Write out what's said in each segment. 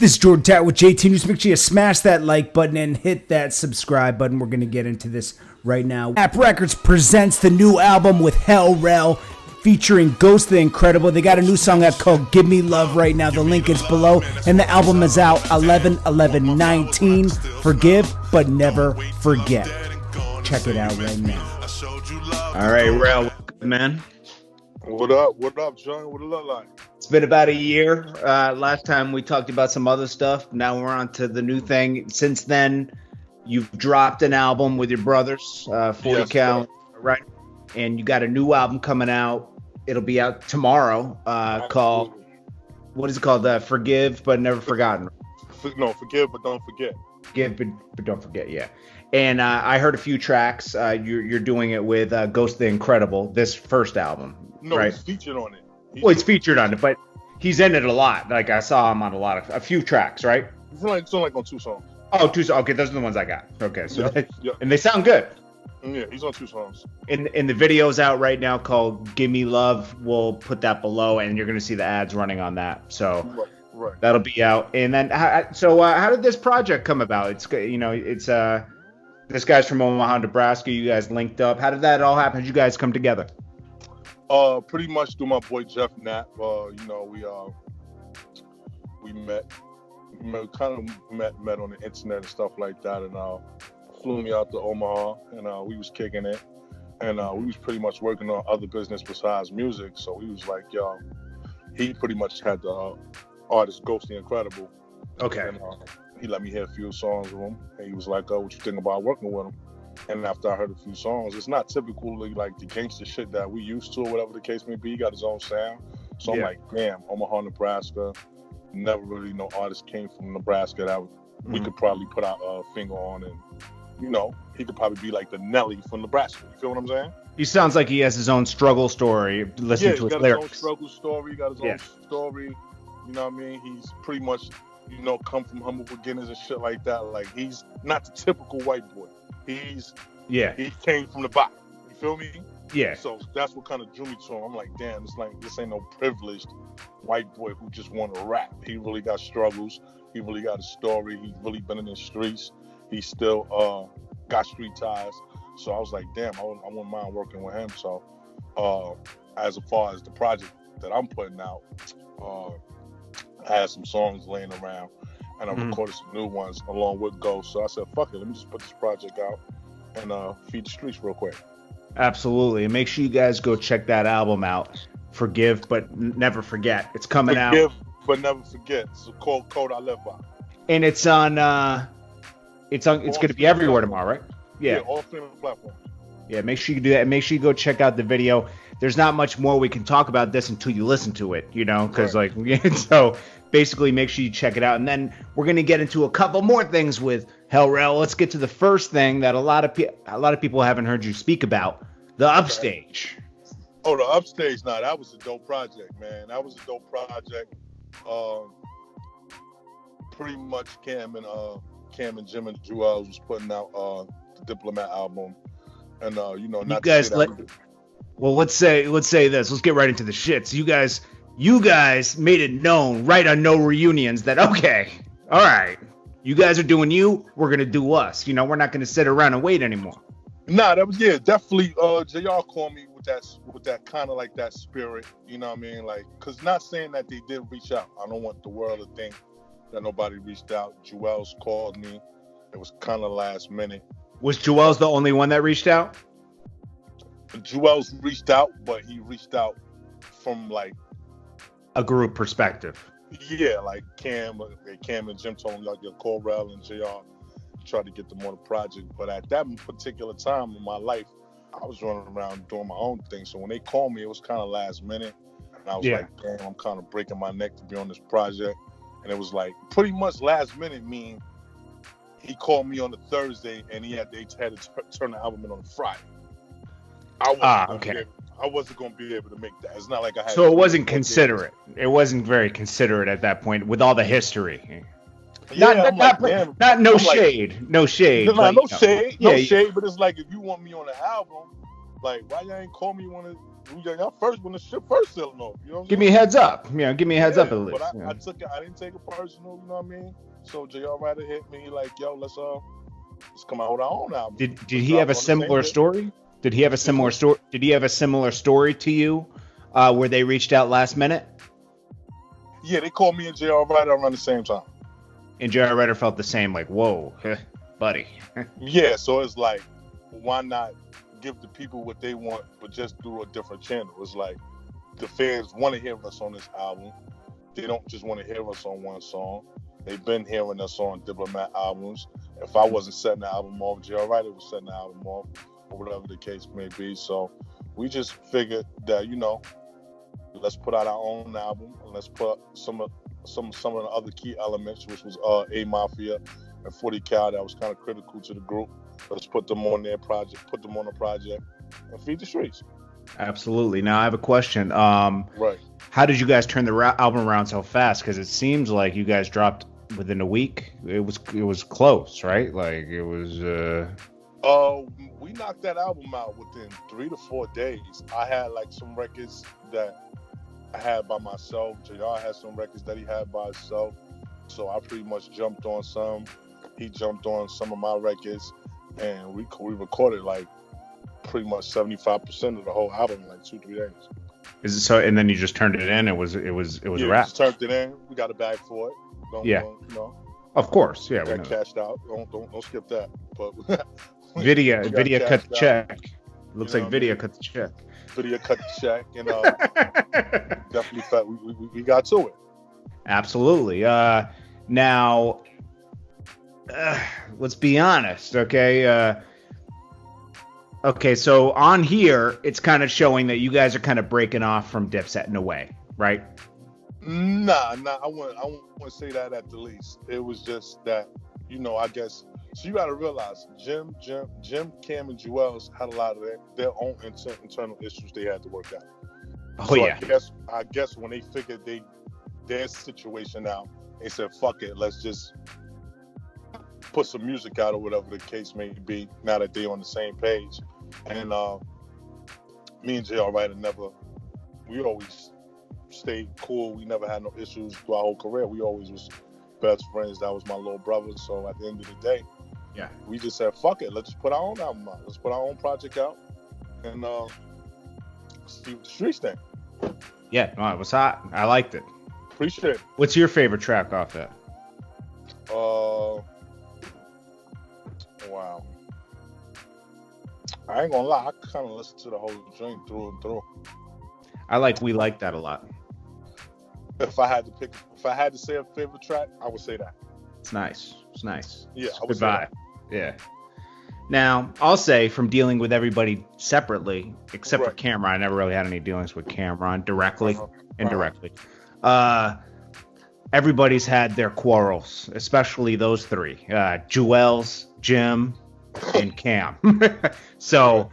This is JordanTower with JT News. Make sure you smash that like button and hit that subscribe button. We're going to get into this right now. Knapp Records presents the new album with Rell featuring Ghost the Incredible. They got a new song out called Give Me Love right now. The link is below. And the album is out 11/11/19. Forgive, but never forget. Check it out right now. All right, Rell, man. What up? What up, John? What it look like? It's been about a year. Last time we talked about some other stuff. Now we're on to the new thing. Since then, you've dropped an album with your brothers, 40 count, right? And you got a new album coming out. It'll be out tomorrow. Called, what is it called? Forgive but Never Forgotten. No, forgive but don't forget. Forgive but don't forget. Yeah. And I heard a few tracks. You're doing it with Ghost the Incredible. This first album. No, right? He's featured on it. He's featured on it, but he's in it a lot. Like I saw him on a few tracks, right? It's only on 2 songs. Oh, 2 songs. Okay, those are the ones I got. Okay, so yeah. And they sound good. Yeah, he's on 2 songs. And the video's out right now called "Give Me Love." We'll put that below, and you're gonna see the ads running on that. So right. That'll be out. And then, how did this project come about? It's this guy's from Omaha, Nebraska. You guys linked up. How did that all happen? Did you guys come together? Pretty much through my boy Jeff Knapp. We met on the internet and stuff like that, and flew me out to Omaha, and we was kicking it, and we was pretty much working on other business besides music. So we was like, he pretty much had the artist Ghost the Incredible. Okay. And he let me hear a few songs with him, and he was like, "What you think about working with him?" And after I heard a few songs, it's not typically like the gangster shit that we used to, or whatever the case may be. He got his own sound. So I'm like, damn, Omaha, Nebraska. Never really no artist came from Nebraska that we could probably put our finger on, and he could probably be like the Nelly from Nebraska. You feel what I'm saying? He sounds like he has his own struggle story. Listen to his lyrics. He got his own struggle story. He got his own story. You know what I mean? He's pretty much, come from humble beginnings and shit like that. Like, he's not the typical white boy. He came from the bottom. You feel me? Yeah. So that's what kind of drew me to him. I'm like, damn, this ain't no privileged white boy who just want to rap. He really got struggles. He really got a story. He's really been in the streets. He still got street ties. So I was like, damn, I wouldn't mind working with him. So as far as the project that I'm putting out, I had some songs laying around, and I recorded some new ones along with Ghost. So I said, fuck it, let me just put this project out and feed the streets real quick. Absolutely. And make sure you guys go check that album out. Forgive but never forget. It's coming out. Forgive but never forget. It's a code I live by. And it's it's going to be everywhere tomorrow, right? Yeah, all streaming platforms. Yeah, make sure you do that. And make sure you go check out the video. There's not much more we can talk about this until you listen to it, because so basically make sure you check it out. And then we're going to get into a couple more things with Rell. Let's get to the first thing that a lot of people haven't heard you speak about, the Upstage. Oh, the Upstage. Nah, that was a dope project, man. That was a dope project. Pretty much Cam and Jim and Juelz was putting out the Diplomat album. And not you guys well, let's say this. Let's get right into the shits. You guys made it known right on No Reunions that, okay, all right, you guys are doing you, we're going to do us. We're not going to sit around and wait anymore. Nah, that was, definitely, JR called me with that kind of like that spirit, you know what I mean? Like, because not saying that they did reach out. I don't want the world to think that nobody reached out. Juelz called me. It was kind of last minute. Was Juelz the only one that reached out? Juelz reached out, but he reached out from like a group perspective. Yeah, like Cam and Jim told him, like, call Rell and JR, try to get them on the project. But at that particular time in my life, I was running around doing my own thing. So when they called me, it was kind of last minute. And I was like, damn, I'm kind of breaking my neck to be on this project. And it was like pretty much last minute, meaning he called me on the Thursday and they had to turn the album in on the Friday. I wasn't going to be able to make that. It's not like I had. So it wasn't considerate. It wasn't very considerate at that point with all the history. Yeah, no shade. No shade. No shade. But it's like, if you want me on the album, like, why y'all ain't call me when Y'all first when the shit first selling off. You know what I'm Give me a heads up. Give me a heads up at least. But I took it. I didn't take it personal. You know what I mean? So JR Ryder hit me like, yo, let's come out with our own album. Did he have a similar story? Did he have a similar story? Did he have a similar story to you, where they reached out last minute? Yeah, they called me and JR Ryder around the same time. And JR Ryder felt the same, like, whoa, buddy. Yeah, so it's like, why not give the people what they want, but just through a different channel? It's like the fans want to hear us on this album. They don't just want to hear us on one song. They've been hearing us on Diplomat albums. If I wasn't setting the album off, JR Ryder was setting the album off, or whatever the case may be. So we just figured that, let's put out our own album and let's put some of the other key elements, which was A Mafia and 40 Cal, that was kind of critical to the group. Let's put them on the project and feed the streets. Absolutely. Now I have a question. Right. How did you guys turn the album around so fast? Because it seems like you guys dropped within a week. It was close, right? Like it was. We knocked that album out within 3 to 4 days. I had like some records that I had by myself. JR had some records that he had by himself. So I pretty much jumped on some. He jumped on some of my records, and we recorded like pretty much 75% of the whole album in like 2-3 days. Is it so? And then you just turned it in. It was a wrap. Just turned it in. We got a bag for it. Don't, Of course, yeah. Got cashed out. Don't skip that. But Vidya cut the check. Looks like Vidya cut the check. Vidya cut the check, and definitely felt we got to it. Absolutely. Now, let's be honest, okay? Okay, so on here, it's kind of showing that you guys are kind of breaking off from Dipset in a way, right? Nah, I wouldn't say that at the least. It was just that, I guess. So you got to realize, Jim, Cam, and Juelz had a lot of their own internal issues they had to work out. Oh, yeah. I guess when they figured their situation out, they said, fuck it, let's just put some music out or whatever the case may be, now that they're on the same page. And me and JR Ryder we always stayed cool. We never had no issues through our whole career. We always was best friends. That was my little brother. So at the end of the day, we just said, fuck it, let's just put our own album out. Let's put our own project out and see what the streets think. Yeah, no, it was hot. I liked it. Appreciate it. What's your favorite track off that? Wow. I ain't gonna lie, I kind of listened to the whole joint through and through. We like that a lot. If I had to say a favorite track, I would say that. It's nice. Yeah, it's I would say that. Yeah. Now, I'll say from dealing with everybody separately, except for Camron, I never really had any dealings with Camron directly, indirectly. Everybody's had their quarrels, especially those three, Juelz, Jim, and Cam. So,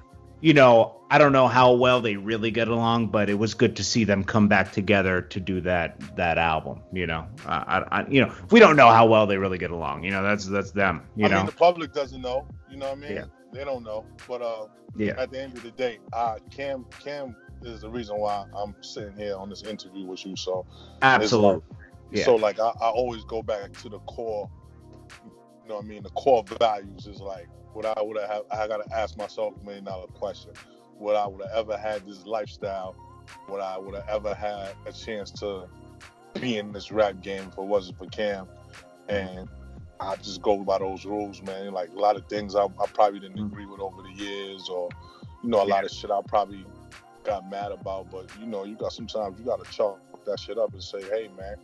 I don't know how well they really get along, but it was good to see them come back together to do that album. We don't know how well they really get along. That's them. I mean, the public doesn't know. You know what I mean? Yeah. They don't know. But at the end of the day, Cam is the reason why I'm sitting here on this interview with you. So absolutely. So like I always go back to the core. You know what I mean? The core values is like what I would have. I gotta ask myself $1 million question. Would I would have ever had this lifestyle? Would I would have ever had a chance to be in this rap game if it wasn't for Cam? And I just go by those rules, man. Like a lot of things I probably didn't agree with over the years, or a lot of shit I probably got mad about. But sometimes you gotta chalk that shit up and say, hey, man,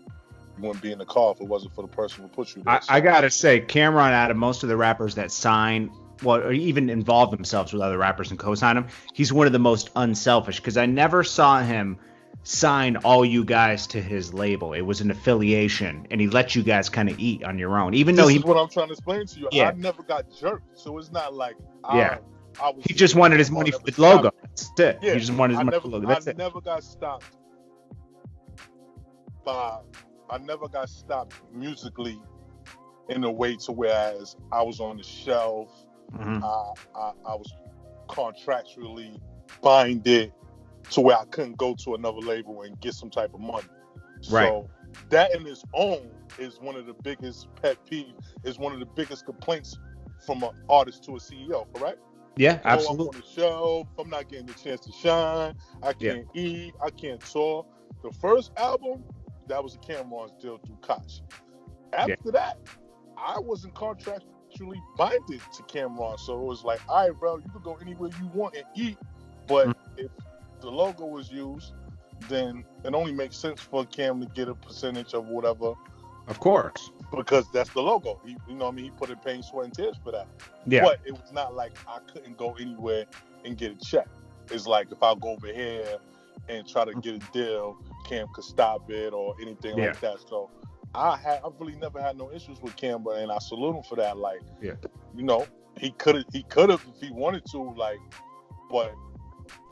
you wouldn't be in the car if it wasn't for the person who put you there. I gotta say, Camron, out of most of the rappers that sign, or even involve themselves with other rappers and co-sign them, he's one of the most unselfish, because I never saw him sign all you guys to his label. It was an affiliation, and he let you guys kind of eat on your own. Even though this is what I'm trying to explain to you. Yeah. I never got jerked, so it's not like he just wanted his money for the logo. That's it. Yeah. He just wanted his money for the logo. That's it. I never got stopped musically in a way to whereas I was on the shelf. Mm-hmm. I was contractually binded to where I couldn't go to another label and get some type of money. Right. So that in its own is one of the biggest pet peeves, is one of the biggest complaints from an artist to a CEO, correct? Yeah, I'm absolutely. on the show, I'm not getting the chance to shine, I can't eat, I can't tour. The first album, that was a Camron's deal through Koch. After that, I wasn't contractually binded to Camron, so it was like, all right, bro, you can go anywhere you want and eat, but if the logo was used, then it only makes sense for Cam to get a percentage of whatever. Of course. Because that's the logo. He, you know what I mean? He put in pain, sweat, and tears for that. Yeah. But it was not like I couldn't go anywhere and get a check. It's like if I go over here and try to get a deal, Cam could stop it or anything like that. So I really never had no issues with Cam, and I salute him for that. Like, you know, he could have if he wanted to, like, but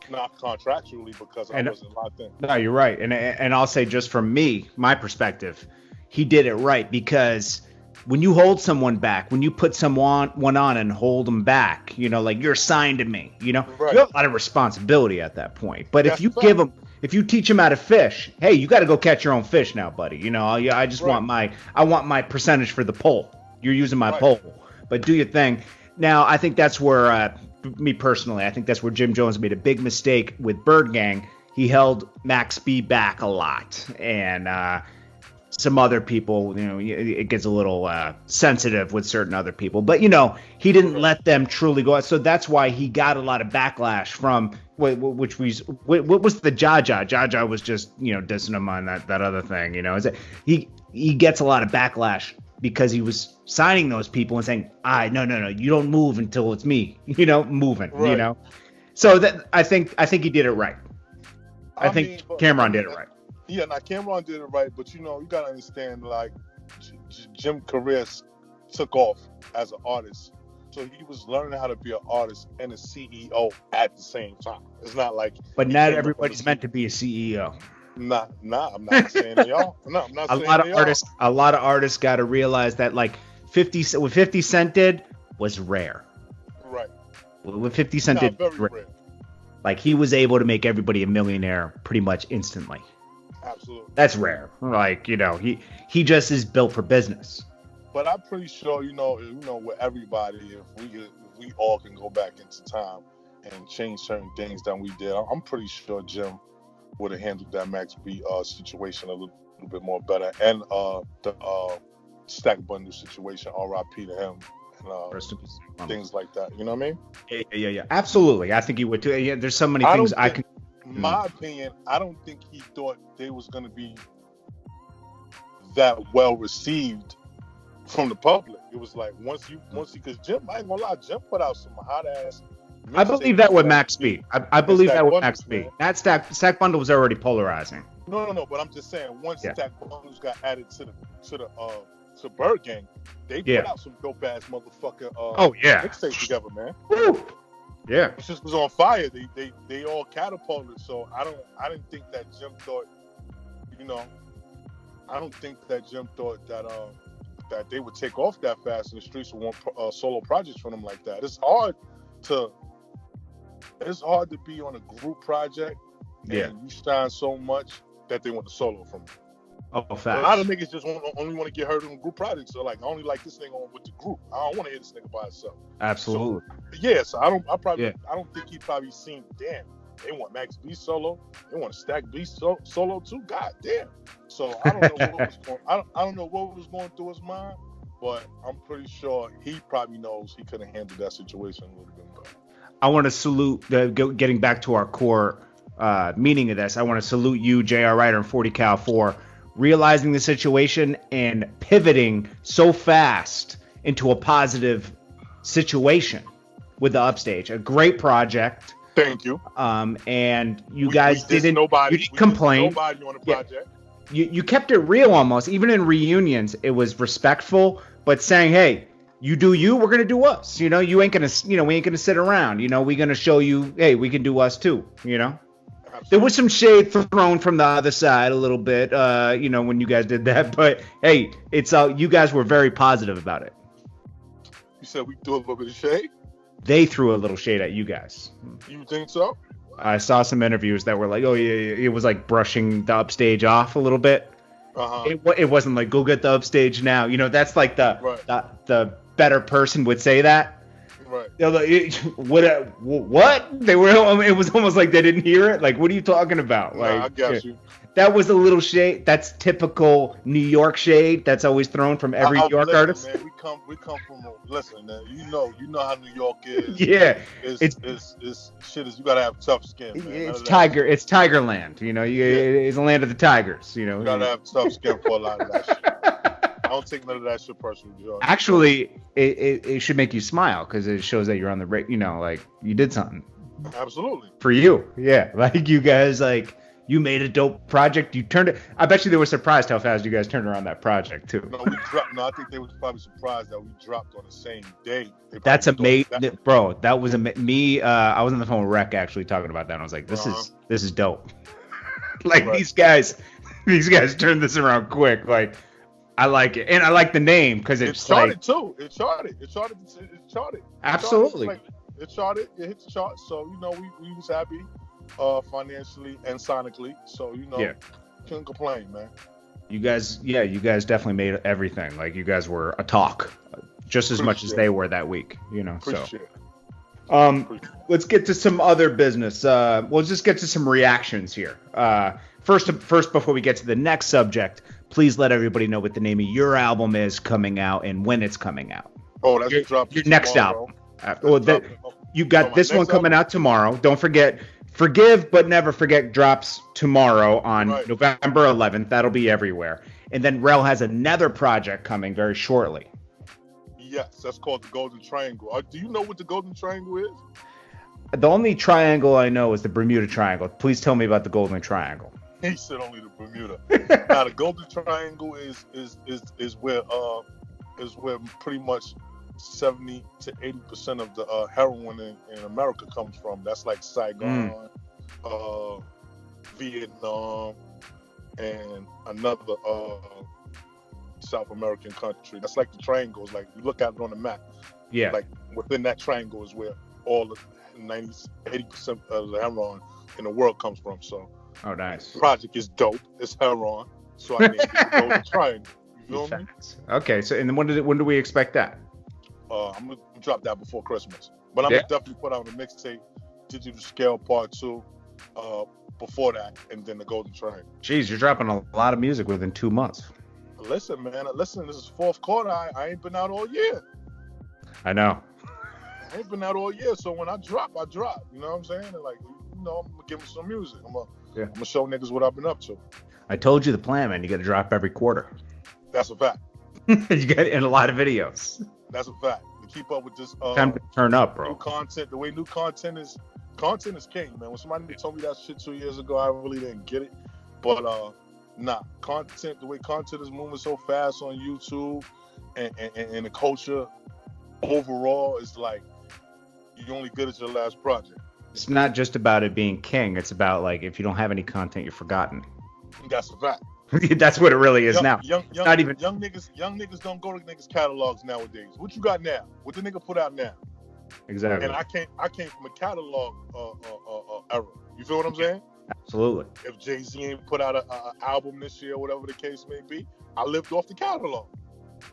not contractually because I wasn't locked in. No, you're right. And I'll say, just from me, my perspective, he did it right, because when you hold someone back, when you put someone on and hold them back, you know, like, you're assigned to me, you know, you have a lot of responsibility at that point. But if you if you teach them how to fish, hey, you got to go catch your own fish now, buddy. You know, I just want my percentage for the pole. You're using my pole, but do your thing. Now, I think that's where, me personally, I think that's where Jim Jones made a big mistake with Bird Gang. He held Max B back a lot, and some other people, you know, it gets a little sensitive with certain other people. But, you know, he didn't let them truly go out. So that's why he got a lot of backlash from, what was the Jaja? Jaja was just, you know, dissing him on that other thing, you know. He gets a lot of backlash because he was signing those people and saying, no, you don't move until it's me, you know, moving, you know. So that I think he did it right. I think Camron did it right. Yeah, now Camron did it right, but you know, you gotta understand, like, Jim career took off as an artist, so he was learning how to be an artist and a CEO at the same time. It's not like, but not everybody's meant to be a CEO. Nah, I'm not saying they all. No, I'm not saying A lot of artists got to realize that, like, what 50 Cent did was rare. Right. What 50 Cent did, very rare. Like, he was able to make everybody a millionaire pretty much instantly. Absolutely. That's rare. Like, you know, he just is built for business. But I'm pretty sure, you know, with everybody, if we all can go back into time and change certain things that we did, I'm pretty sure Jim would have handled that Max B situation a little bit more better, and the Stack Bundle situation, R.I.P. to him, and things like that. You know what I mean? Yeah. Absolutely. I think he would too. Yeah, there's so many things I can. My opinion, I don't think he thought they was going to be that well received from the public. It was like because Jim, I ain't gonna lie, Jim put out some hot ass. I believe that with Max B. I believe that with Max B. That Stack Bundle was already polarizing. No, but I'm just saying, once Stack Bundles got added to Bird Gang, they put out some dope ass motherfucker mixtape together, man. Woo! Yeah. It just was on fire. They all catapulted. So I didn't think that Jim thought, you know, that they would take off that fast in the streets with one solo projects from them like that. It's hard to be on a group project and you shine so much that they want to solo from you. Oh, facts. A lot of niggas just only want to get heard on group projects. So, like, I only like this nigga on with the group. I don't want to hear this nigga by himself. Absolutely. So I don't think he probably seen, damn, they want Max B solo, they want Stack B solo too. God damn. So I don't know what was going. I don't know what was going through his mind, but I'm pretty sure he probably knows he could have handled that situation a little bit better. I want to salute getting back to our core meaning of this. I want to salute you, J.R. Ryder and 40 Cal, for realizing the situation and pivoting so fast into a positive situation with the Upstage. A great project. Thank you. And you guys didn't complain. Nobody on the project. You kept it real almost. Even in reunions, it was respectful, but saying, hey, you do you, we're gonna do us. You know, we ain't gonna sit around. You know, we're gonna show you, hey, we can do us too. You know. Absolutely. There was some shade thrown from the other side a little bit, you know, when you guys did that. But hey, it's you guys were very positive about it. You said we threw a little bit of shade? They threw a little shade at you guys. You think so? I saw some interviews that were like, oh yeah, it was like brushing the upstage off a little bit. It wasn't like, go get the upstage now. You know, that's like the better person would say that. Right. They're like, what? They were. It was almost like they didn't hear it. Like, what are you talking about? Like, I got you. That was a little shade. That's typical New York shade. That's always thrown from every New York artist. Man, we come from. Listen, man. You know how New York is. Yeah. It's shit. You gotta have tough skin. Man. It's Tigerland. You know, it's the land of the tigers. You know, you gotta have tough skin for a lot of that shit. I don't take none of that shit personally, Joe. Actually, it should make you smile because it shows that you're on the you know, like you did something. Absolutely. For you, yeah. Like you guys, like you made a dope project. You turned it. I bet you they were surprised how fast you guys turned around that project too. No, we dropped. No, I think they was probably surprised that we dropped on the same day. That's amazing, bro. That was me. I was on the phone with Rec actually talking about that. And I was like, this is dope. Like these guys turned this around quick. Like. I like it, and I like the name because it's charted like, too. It charted. Absolutely. It charted. It hit the chart. So you know, we was happy, financially and sonically. So you know, couldn't complain, man. You guys definitely made everything. Like you guys were a talk, just as much as they were that week. You know. Appreciate it. Let's get to some other business. We'll just get to some reactions here. First, before we get to the next subject, please let everybody know what the name of your album is coming out and when it's coming out. Oh, that's dropping your next album. You got this one coming out tomorrow. Don't forget, Forgive But Never Forget drops tomorrow on November 11th. That'll be everywhere. And then Rell has another project coming very shortly. Yes, that's called the Golden Triangle. Do you know what the Golden Triangle is? The only triangle I know is the Bermuda Triangle. Please tell me about the Golden Triangle. He said only the Bermuda. Now the Golden Triangle is where pretty much 70 to 80% of the heroin in America comes from. That's like Saigon, Vietnam, and another South American country. That's like the triangles. Like you look at it on the map. Yeah. Like within that triangle is where all the 80% of the heroin in the world comes from. So. Oh, nice. The project is dope. It's heroin. So I named it the Golden Triangle. You feel me? Okay. So, and then when do we expect that? I'm gonna drop that before Christmas. But I'm gonna definitely put out a mixtape, Digital Scale Part 2, before that, and then the Golden Triangle. Jeez, you're dropping a lot of music within 2 months. Listen, man. This is fourth quarter. I ain't been out all year. I know. I ain't been out all year. So when I drop. You know what I'm saying? And like, you know, I'm gonna give them some music. I'm gonna show niggas what I've been up to. I told you the plan, man. You got to drop every quarter. That's a fact. You got in a lot of videos. That's a fact. To keep up with this time to turn up, bro. New content, the way new content is king, man. When somebody told me that shit 2 years ago, I really didn't get it. But content, the way content is moving so fast on YouTube and the culture overall is like you're only good as your last project. It's not just about it being king. It's about like if you don't have any content, you're forgotten. That's a fact. That's what it really is now. Young niggas don't go to niggas catalogs nowadays. What you got now? What the nigga put out now? Exactly. And I came from a catalog era. You feel what I'm saying? Absolutely. If Jay-Z ain't put out an album this year, whatever the case may be, I lived off the catalog.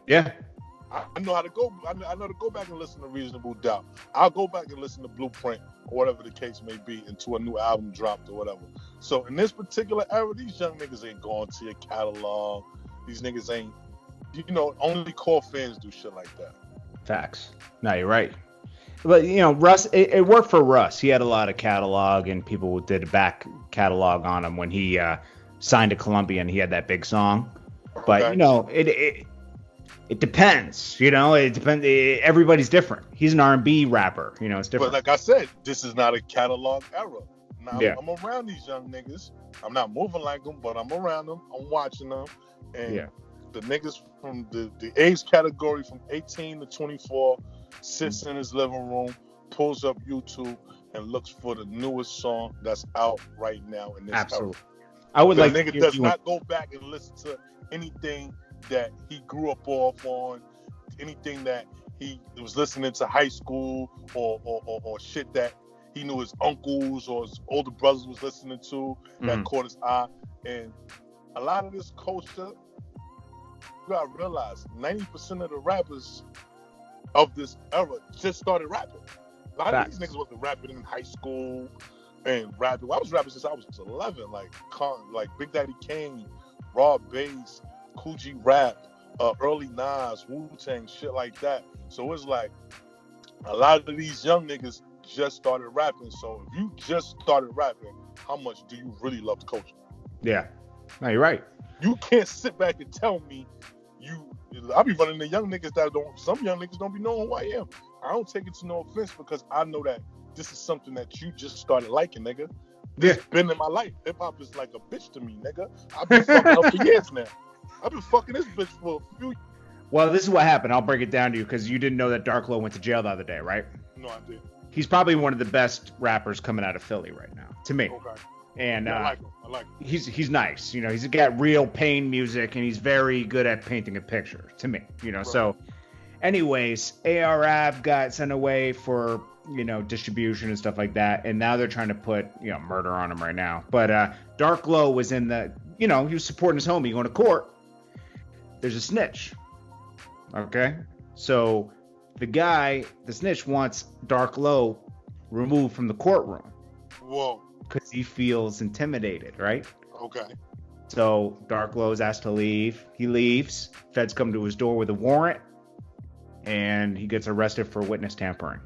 Yeah. I know how to go. I know to go back and listen to Reasonable Doubt. I'll go back and listen to Blueprint or whatever the case may be until a new album dropped or whatever. So in this particular era, these young niggas ain't going to your catalog. These niggas ain't, only core fans do shit like that. Facts. No, you're right. But Russ, it worked for Russ. He had a lot of catalog, and people did a back catalog on him when he signed to Columbia, and he had that big song. But it depends, It depends. Everybody's different. He's an R&B rapper, It's different. But like I said, this is not a catalog era. Now I'm around these young niggas. I'm not moving like them, but I'm around them. I'm watching them, and the niggas from the age category from 18 to 24 sits in his living room, pulls up YouTube, and looks for the newest song that's out right now in this Absolutely. era. I would the like nigga does not go back and listen to anything that he grew up off on, anything that he was listening to high school or shit that he knew his uncles or his older brothers was listening to that caught his eye. And a lot of this culture, you gotta realize 90% of the rappers of this era just started rapping. A lot of these niggas wasn't rapping in high school and rapping. Well, I was rapping since I was 11, like Big Daddy Kane, Raw Bass, Coogee Rap, early Nas, Wu-Tang, shit like that. So it's like a lot of these young niggas just started rapping. So if you just started rapping, how much do you really love the culture? Yeah. No, you're right. You can't sit back and tell me I be running the young niggas some young niggas don't be knowing who I am. I don't take it to no offense because I know that this is something that you just started liking, nigga. It's been in my life. Hip hop is like a bitch to me, nigga. I've been fucking up for years now. I've been fucking this bitch for a few. Well, this is what happened. I'll break it down to you because you didn't know that Dark Low went to jail the other day, right? No, I didn't. He's probably one of the best rappers coming out of Philly right now, to me. Okay. And I like him. He's nice. You know, he's got real pain music, and he's very good at painting a picture, to me. You know, right. So, anyways, ARAB got sent away for, you know, distribution and stuff like that, and now they're trying to put, you know, murder on him right now. But Dark Low was in the, you know, he was supporting his homie going to court. There's a snitch. Okay? So, the snitch wants Dark Low removed from the courtroom. Whoa. Because he feels intimidated, right? Okay. So Dark Low is asked to leave. He leaves. Feds come to his door with a warrant, and he gets arrested for witness tampering.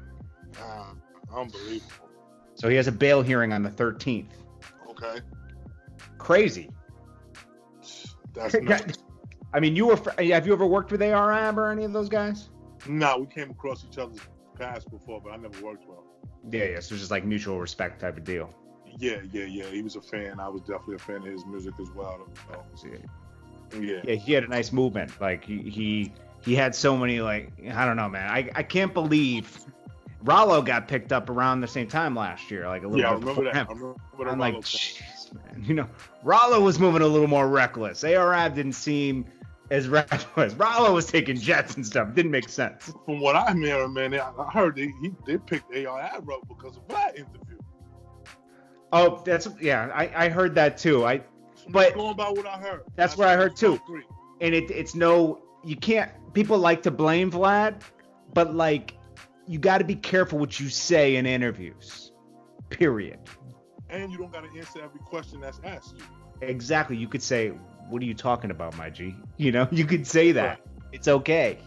Unbelievable. So he has a bail hearing on the 13th. Okay. Crazy. That's nuts. I mean, have you ever worked with ARAB or any of those guys? No, we came across each other's paths before, but I never worked with him. Yeah. So it's just like mutual respect type of deal. Yeah. He was a fan. I was definitely a fan of his music as well. Yeah, he had a nice movement. Like he had so many, like, I don't know, man. I can't believe Rollo got picked up around the same time last year, like a little bit. I remember that. I'm like, jeez, man. You know, Rollo was moving a little more reckless. ARAB didn't seem as reckless. Rollo was taking jets and stuff. Didn't make sense. From what I'm hearing, man, I heard they picked ARAB up because of that interview. Oh, I heard that too. But going by what I heard. That's what I heard too. And it's you can't. People like to blame Vlad, but like you got to be careful what you say in interviews. Period. And you don't got to answer every question that's asked you. Exactly. You could say, "What are you talking about, my G?" You know, you could say that. Right. It's okay.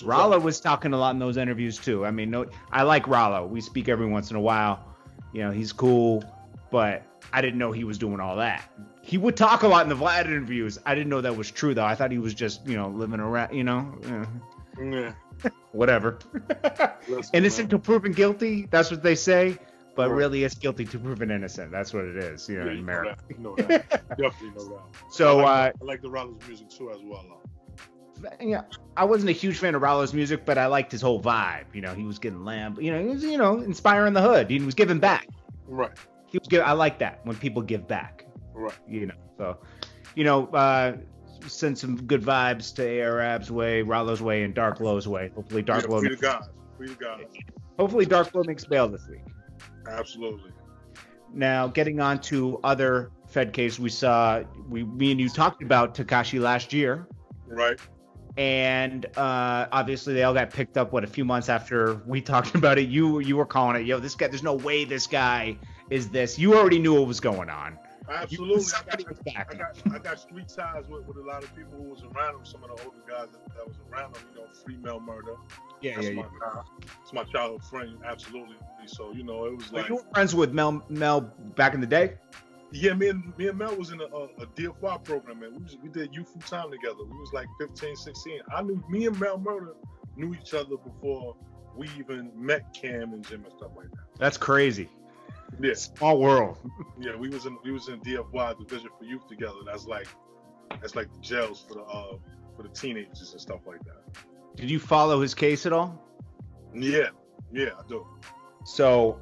Rollo was talking a lot in those interviews too. I mean, I like Rollo. We speak every once in a while. You know, he's cool. But I didn't know he was doing all that. He would talk a lot in the Vlad interviews. I didn't know that was true, though. I thought he was just, you know, living around, you know. Yeah. Whatever. Innocent till proven guilty. That's what they say. But really, it's guilty to proven innocent. That's what it is, you know, in America. Know that. Definitely know that. So, I like the Rollo's music, too, as well. Yeah, I wasn't a huge fan of Rollo's music, but I liked his whole vibe. You know, he was getting lamb. You know, he was, you know, inspiring the hood. He was giving back. Right. I like that when people give back. Right. You know, so, you know, send some good vibes to ARAB's way, Rollo's way, and Dark Low's way. Hopefully Dark Low. Free the guys. Hopefully Dark Low makes bail this week. Absolutely. Now, getting on to other Fed case, me and you talked about Tekashi last year. Right. And obviously they all got picked up, a few months after we talked about it. You were calling it, this guy, there's no way this guy is this. You already knew what was going on. Absolutely. I got street ties with a lot of people who was around him, some of the older guys that was around him, Free Mel Murder. It's my childhood friend, absolutely. So, it was like... You were friends with Mel back in the day? Yeah, me and Mel was in a DFY program, man. We did youth time together. We was like 15, 16. Me and Mel Murder knew each other before we even met Cam and Jim and stuff like that. That's crazy. Yeah. Small world. Yeah, we was in DFY, Division for Youth together. That's like the jails for the teenagers and stuff like that. Did you follow his case at all? Yeah, I do. So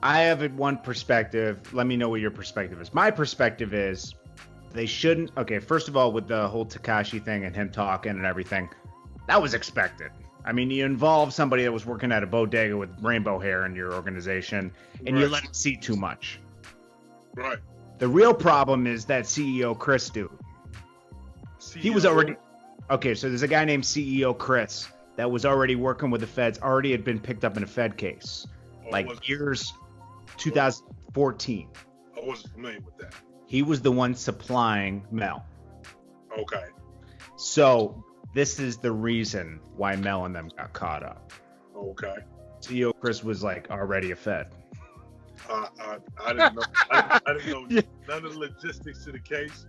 I have one perspective. Let me know what your perspective is. My perspective is they shouldn't. Okay, first of all, with the whole Tekashi thing and him talking and everything, that was expected. I mean, you involve somebody that was working at a bodega with rainbow hair in your organization, and you let him see too much. Right. The real problem is that CEO Chris dude. He was already... Okay, so there's a guy named CEO Chris that was already working with the feds, already had been picked up in a Fed case. Years 2014. I wasn't familiar with that. He was the one supplying Mel. Okay. So this is the reason why Mel and them got caught up. Okay. CEO Chris was like already a Fed. I didn't know. I didn't know none of the logistics to the case.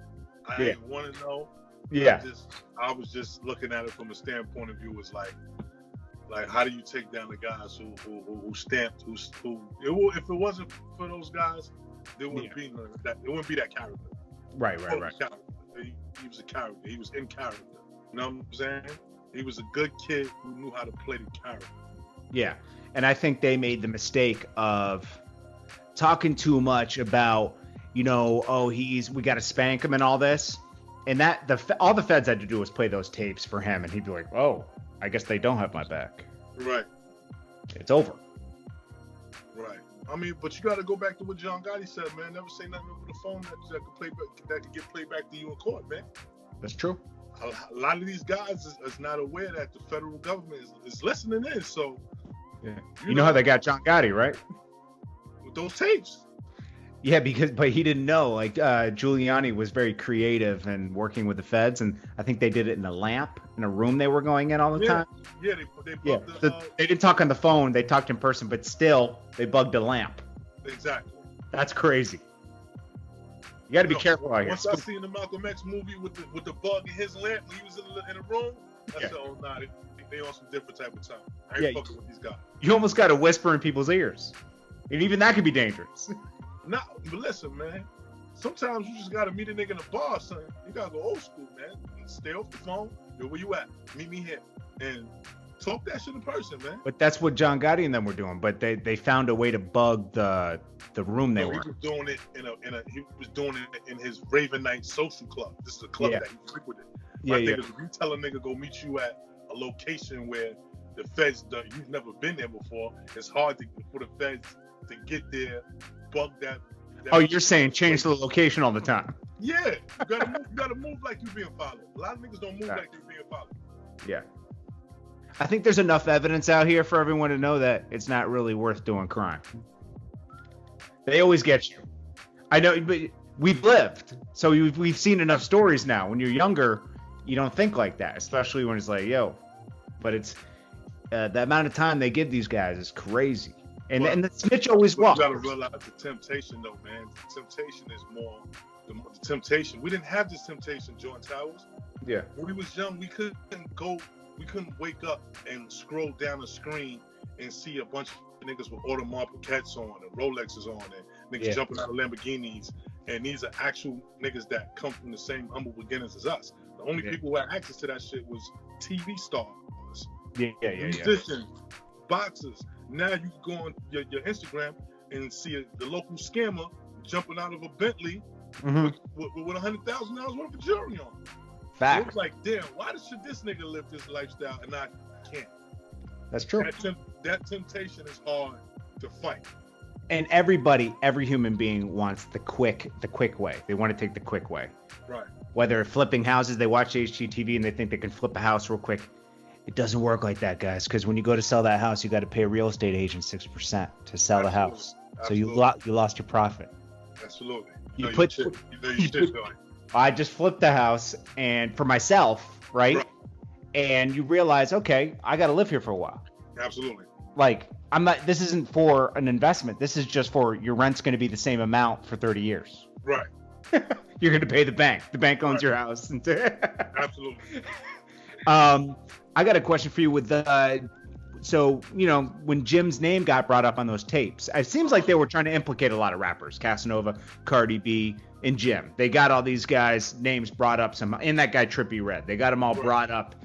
I didn't want to know. Yeah. I was just looking at it from a standpoint of view was like how do you take down the guys who stamped who if it wasn't for those guys, there wouldn't be that. It wouldn't be that character. Right. He was a character. He was in character. You know what I'm saying? He was a good kid who knew how to play the character. Yeah, and I think they made the mistake of talking too much about, we got to spank him and all this, and that all the feds had to do was play those tapes for him, and he'd be like, oh, I guess they don't have my back. Right. It's over. Right. I mean, but you got to go back to what John Gotti said, man. Never say nothing over the phone that could get played back to you in court, man. That's true. A lot of these guys is not aware that the federal government is listening in. So, you know how they got John Gotti, right? With those tapes. Yeah, but he didn't know. Like Giuliani was very creative and working with the feds, and I think they did it in a lamp in a room they were going in all the time. Yeah, they didn't talk on the phone; they talked in person, but still they bugged a lamp. Exactly. That's crazy. You got to be careful out here. Once I seen the Malcolm X movie with the bug in his lamp when he was in a room, I said, "Oh, nah, they on some different type of time. I ain't fucking with these guys." You almost got to whisper in people's ears, and even that could be dangerous. No, but listen, man. Sometimes you just gotta meet a nigga in a bar, son. You gotta go old school, man. Stay off the phone. Yo, where you at? Meet me here, and talk that shit in person, man. But that's what John Gotti and them were doing. But they found a way to bug the room they were. He was doing it he was doing it in his Raven Night social club. This is a club that he frequented. If you tell a nigga go meet you at a location where the feds you've never been there before, it's hard for the feds to get there. Bug that. Oh, you're saying change the location all the time? Yeah, you gotta move like you're being followed. A lot of niggas don't move like they're being followed. Yeah, I think there's enough evidence out here for everyone to know that it's not really worth doing crime. They always get you. I know, but we've lived, so we've seen enough stories now. When you're younger, you don't think like that, especially when it's like, but it's the amount of time they give these guys is crazy. And the snitch always walks. You gotta realize the temptation, though, man. The temptation is more. The temptation. We didn't have this temptation, JordanTower. Yeah. When we was young, we couldn't wake up and scroll down the screen and see a bunch of niggas with Audemars Piguets on and Rolexes on and niggas jumping out of Lamborghinis. And these are actual niggas that come from the same humble beginnings as us. The only people who had access to that shit was TV stars. Musicians, boxers. Now you can go on your Instagram and see the local scammer jumping out of a Bentley with $100,000 worth of jewelry on. Fact. So it's like, damn, why should this nigga live this lifestyle and I can't? That's true. That temptation is hard to fight. And every human being wants the quick way. They want to take the quick way. Right. Whether flipping houses, they watch HGTV and they think they can flip a house real quick. It doesn't work like that, guys, because when you go to sell that house, you got to pay a real estate agent 6% to sell the house. Absolutely. So you lost your profit. Absolutely. I just flipped the house and for myself, right? And you realize, okay, I got to live here for a while. Absolutely. Like, this isn't for an investment. This is just for your rent's going to be the same amount for 30 years. Right. You're going to pay the bank. The bank owns your house. Absolutely. I got a question for you with so, when Jim's name got brought up on those tapes, it seems like they were trying to implicate a lot of rappers, Casanova, Cardi B, and Jim. They got all these guys' names brought up somehow, and that guy Trippie Redd. They got them all brought up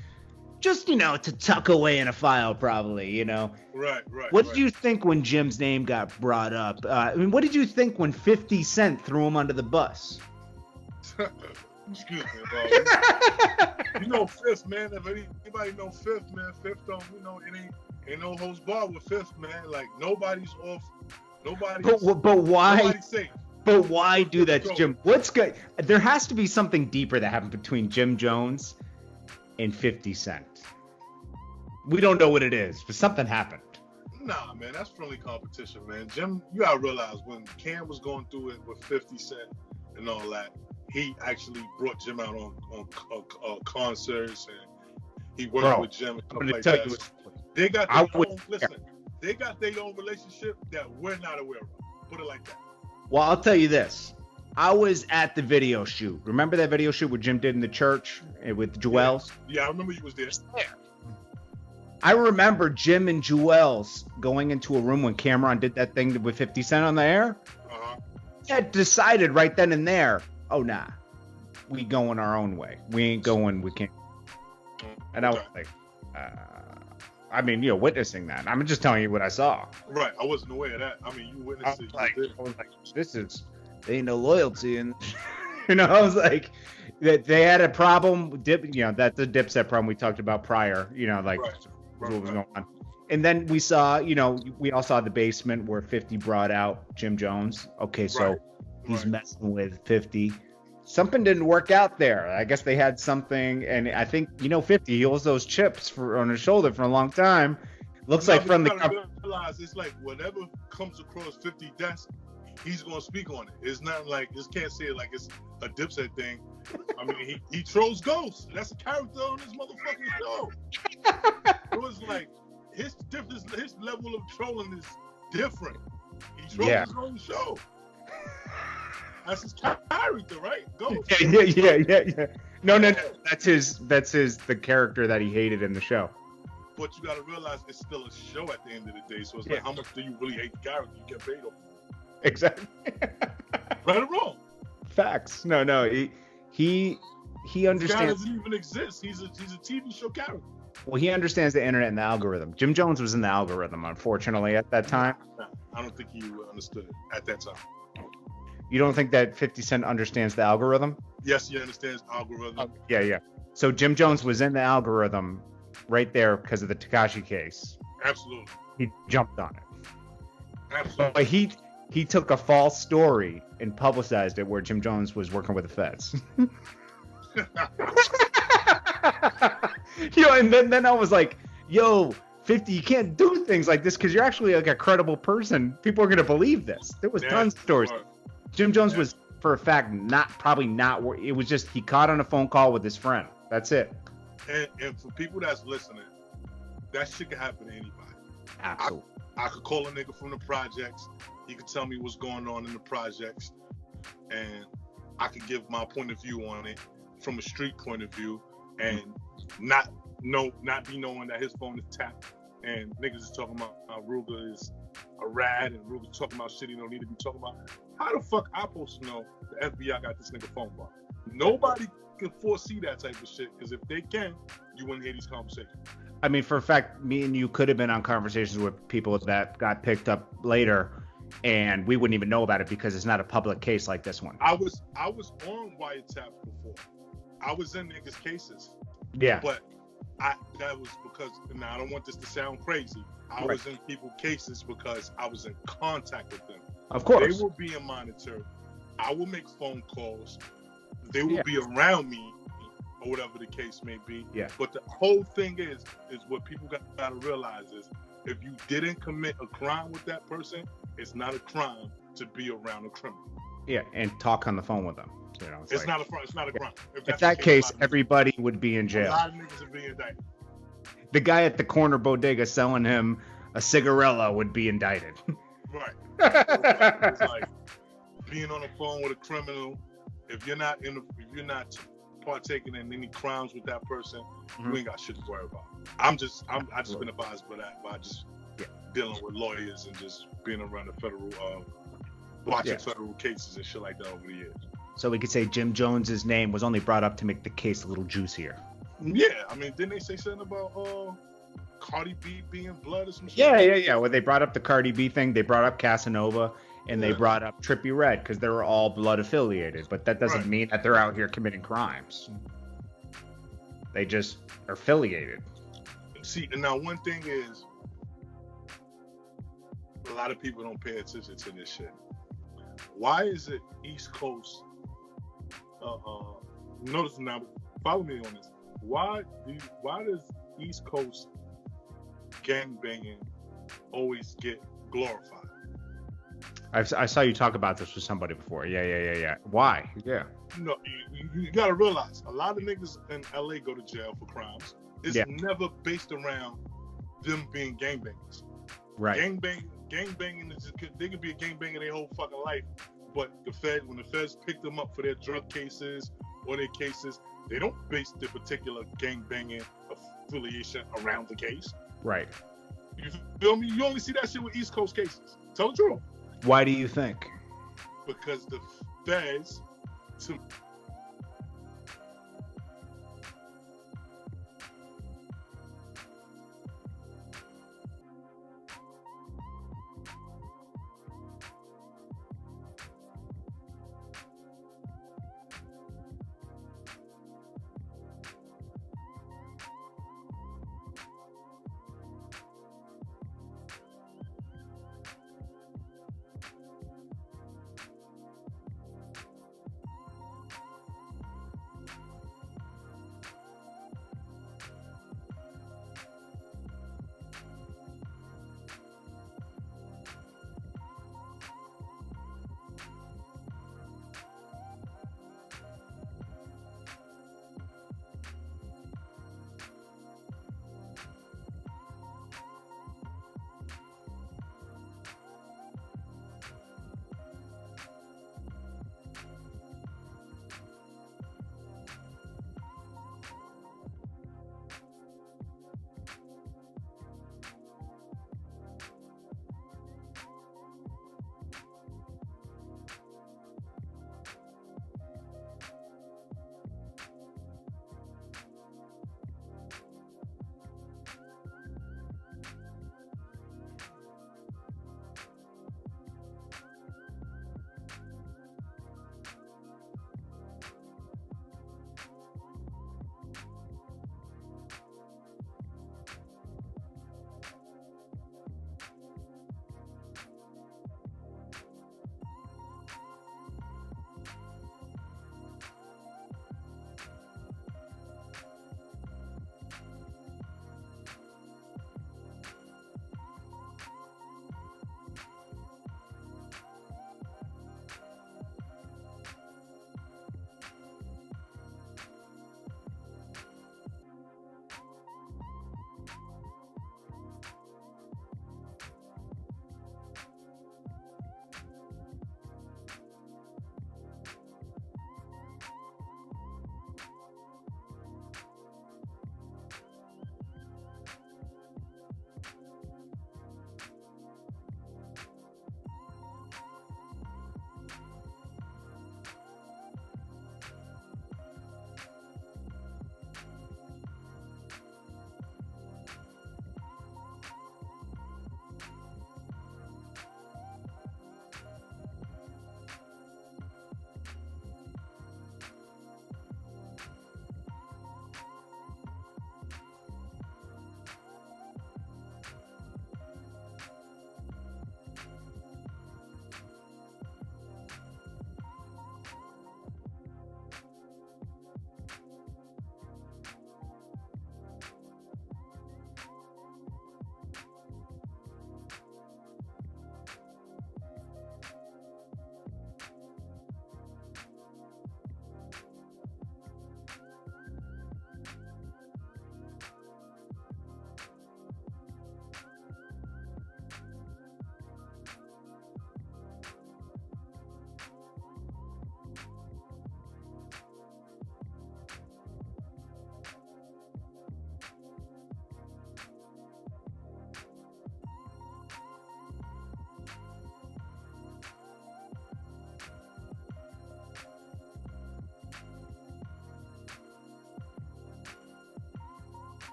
just, to tuck away in a file probably, Right. What did you think when Jim's name got brought up? What did you think when 50 Cent threw him under the bus? Excuse me, bro. You know Fifth, man. If anybody know Fifth, man, Fifth don't, it ain't no holds bar with Fifth, man. Like nobody's off. Nobody's. But why? Nobody's safe. But why do that to Jim? What's good? There has to be something deeper that happened between Jim Jones and 50 Cent. We don't know what it is, but something happened. Nah, man, that's friendly competition, man. Jim, you gotta realize when Cam was going through it with 50 Cent and all that, he actually brought Jim out on concerts, and he worked with Jim and stuff like that. They got they got their own relationship that we're not aware of. Put it like that. Well, I'll tell you this. I was at the video shoot. Remember that video shoot what Jim did in the church with juelz? Yeah, I remember you was there. I remember Jim and juelz going into a room when Camron did that thing with 50 Cent on the air. Yeah, decided right then and there, oh, nah, we going our own way. We ain't going, we can't. And I was like, I mean, witnessing that. I'm just telling you what I saw. Right, I wasn't aware of that. I mean, you witnessed it. I was like, there ain't no loyalty. And, I was like, that they had a problem. That's the dipset problem we talked about prior, what was going on. And then we saw, we all saw the basement where 50 brought out Jim Jones. Okay, so he's messing with 50. Something didn't work out there. I guess they had something, and I think 50. He holds those chips on his shoulder for a long time. Looks like from the. Realize it's like whatever comes across 50 desk, he's gonna speak on it. It's not like just can't say it like it's a dipset thing. I mean, he trolls ghosts. That's a character on this motherfucking show. It was like his level of trolling is different. He trolls his own show. That's his character, right? Ghost. Yeah. No. That's the character that he hated in the show. But you got to realize it's still a show at the end of the day. So it's like, how much do you really hate the character you get paid over? Exactly. Right or wrong? Facts. No. He understands. The guy doesn't even exist. He's a TV show character. Well, he understands the internet and the algorithm. Jim Jones was in the algorithm, unfortunately, at that time. No, I don't think he understood it at that time. You don't think that 50 Cent understands the algorithm? Yes, he understands algorithm. Yeah. So Jim Jones was in the algorithm right there because of the Tekashi case. Absolutely. He jumped on it. Absolutely. But he took a false story and publicized it where Jim Jones was working with the feds. And then I was like, yo, 50, you can't do things like this because you're actually like a credible person. People are going to believe this. There was tons of stories. Jim Jones was, for a fact, probably not. It was just he caught on a phone call with his friend. That's it. And for people that's listening, that shit can happen to anybody. Absolutely. I could call a nigga from the projects. He could tell me what's going on in the projects, and I could give my point of view on it from a street point of view, and not be knowing that his phone is tapped, and niggas is talking about how Ruger is a rat, and Ruger's talking about shit he don't need to be talking about. How the fuck I supposed to know the FBI got this nigga phone bar? Nobody can foresee that type of shit, because if they can, you wouldn't hear these conversations. I mean, for a fact, me and you could have been on conversations with people that got picked up later, and we wouldn't even know about it because it's not a public case like this one. I was on wiretap before. I was in niggas' cases. Yeah. But that was because, now I don't want this to sound crazy. I was in people's cases because I was in contact with them. Of course. They were being monitored. I will make phone calls. They will be around me, or whatever the case may be. Yeah. But the whole thing is what people got to realize is, if you didn't commit a crime with that person, it's not a crime to be around a criminal. Yeah, and talk on the phone with them. It's not a crime. It's not a crime. If that case, everybody would be in jail. A lot of niggas would be indicted. The guy at the corner bodega selling him a cigarella would be indicted. Right. It's like being on the phone with a criminal. If you're not partaking in any crimes with that person, you ain't got shit to worry about. I just been advised by that by just dealing with lawyers and just being around the federal, watching federal cases and shit like that over the years. So we could say Jim Jones's name was only brought up to make the case a little juicier. Yeah, I mean, didn't they say something about Cardi B being blood or some shit? Yeah. When they brought up the Cardi B thing, they brought up Casanova, and they brought up Trippie Redd because they were all blood affiliated, but that doesn't mean that they're out here committing crimes. They just are affiliated. See, and now one thing is, a lot of people don't pay attention to this shit. Why is it East Coast? Notice now, follow me on this. Why does East Coast gangbanging always get glorified? I saw you talk about this with somebody before. Yeah. Why? Yeah. No, you gotta realize a lot of niggas in LA go to jail for crimes. It's never based around them being gangbangers. Right. Gangbanging is they could be a gangbanger their whole fucking life, but when the feds pick them up for their drug cases or their cases, they don't base the particular gangbanging affiliation around the case. Right. You feel me? You only see that shit with East Coast cases. Tell the truth. Why do you think? Because the feds,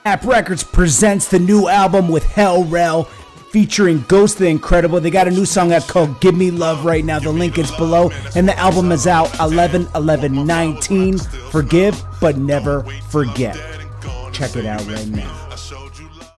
Knapp Records presents the new album with Rell featuring Ghost the Incredible. They got a new song out called Give Me Love right now. The link is below. And the album is out 11/11/19. Forgive, but never forget. Check it out right now.